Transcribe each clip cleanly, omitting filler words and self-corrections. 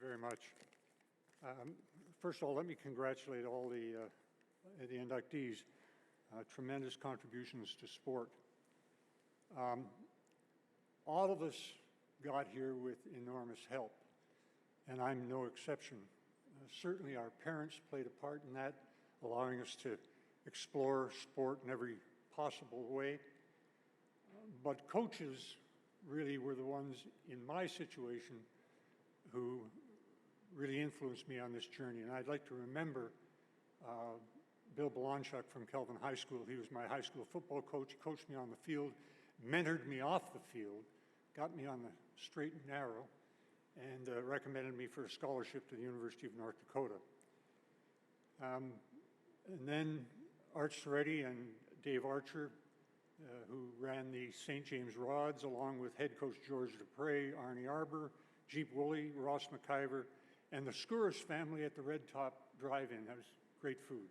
very much. First of all, let me congratulate all the inductees. Tremendous contributions to sport. All of us got here with enormous help, and I'm no exception. Certainly our parents played a part in that, allowing us to explore sport in every possible way. But coaches really were the ones in my situation who really influenced me on this journey. And I'd like to remember Bill Balanchuk from Kelvin High School. He was my high school football coach, coached me on the field, mentored me off the field, got me on the straight and narrow, and recommended me for a scholarship to the University of North Dakota. And then Art Soretti and Dave Archer, who ran the St. James Rods, along with head coach George Dupre, Arnie Arbor, Jeep Woolley, Ross McIver, and the Skouras family at the Red Top Drive-In. That was great food.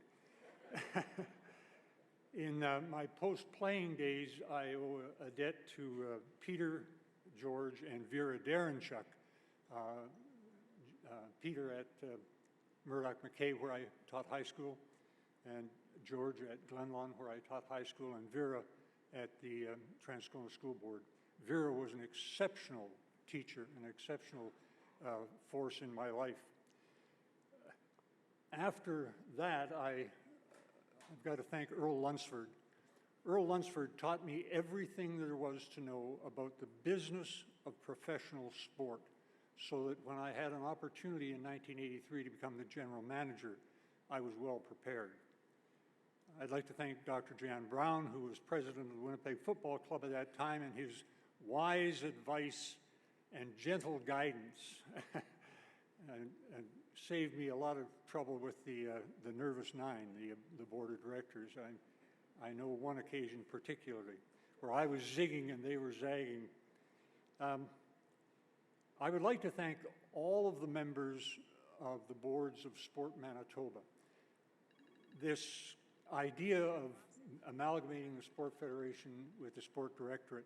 In my post-playing days, I owe a debt to Peter, George, and Vera Darenchuk. Peter at Murdoch McKay, where I taught high school, and George at Glenlawn, where I taught high school, and Vera at the Transcona School Board. Vera was an exceptional teacher, an exceptional force in my life. After that, I've got to thank Earl Lunsford. Earl Lunsford taught me everything there was to know about the business of professional sport, so that when I had an opportunity in 1983 to become the general manager, I was well prepared. I'd like to thank Dr. Jan Brown, who was president of the Winnipeg Football Club at that time, and his wise advice and gentle guidance and saved me a lot of trouble with the Nervous Nine, the board of directors. I know one occasion particularly where I was zigging and they were zagging. I would like to thank all of the members of the boards of Sport Manitoba. This idea of amalgamating the Sport Federation with the Sport Directorate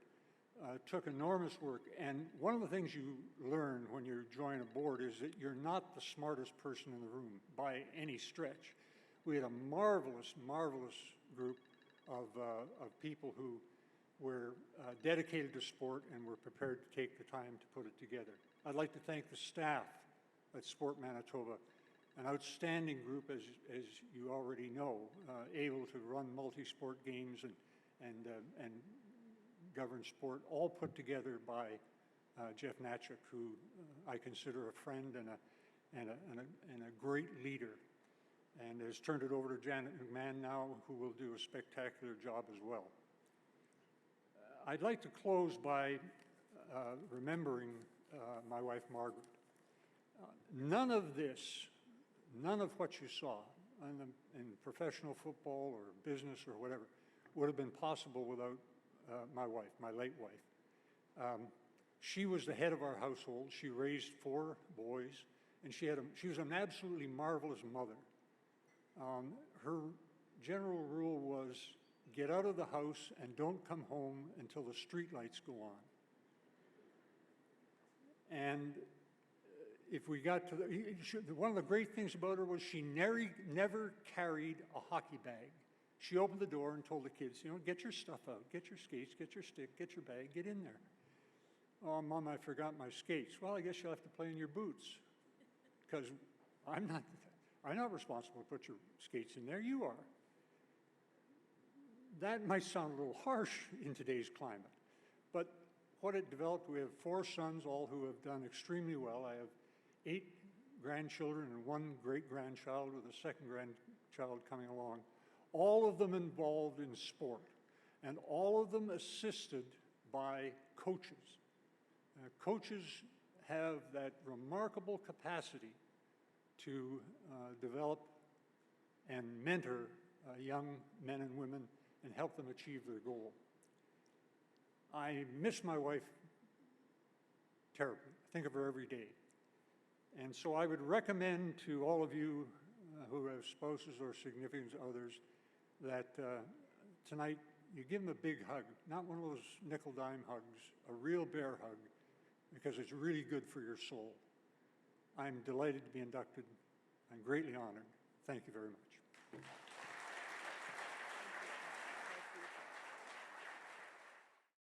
took enormous work, and one of the things you learn when you join a board is that you're not the smartest person in the room by any stretch. We had a marvelous, marvelous group of people who were dedicated to sport and were prepared to take the time to put it together. I'd like to thank the staff at Sport Manitoba, an outstanding group, as you already know, able to run multi-sport games and govern sport, all put together by Jeff Natchuk, who I consider a friend and a great leader, and has turned it over to Janet McMahon now, who will do a spectacular job as well. I'd like to close by remembering my wife, Margaret. None of this, none of what you saw in professional football or business or whatever would have been possible without my wife, my late wife. She was the head of our household. She raised 4 boys, and she was an absolutely marvelous mother. Her general rule was, get out of the house and don't come home until the street lights go on. And if we got to one of the great things about her was she never carried a hockey bag. She opened the door and told the kids, get your stuff out, get your skates, get your stick, get your bag, get in there. Oh, Mom, I forgot my skates. Well, I guess you'll have to play in your boots, because I'm not responsible to put your skates in there, you are. That might sound a little harsh in today's climate, but what it developed, we have 4 sons, all who have done extremely well. I have 8 grandchildren and 1 great-grandchild, with a 2nd grandchild coming along, all of them involved in sport, and all of them assisted by coaches. Coaches have that remarkable capacity to develop and mentor young men and women and help them achieve their goal. I miss my wife terribly. I think of her every day. And so I would recommend to all of you who have spouses or significant others that tonight you give them a big hug, not one of those nickel-dime hugs, a real bear hug, because it's really good for your soul. I'm delighted to be inducted. I'm greatly honored. Thank you very much.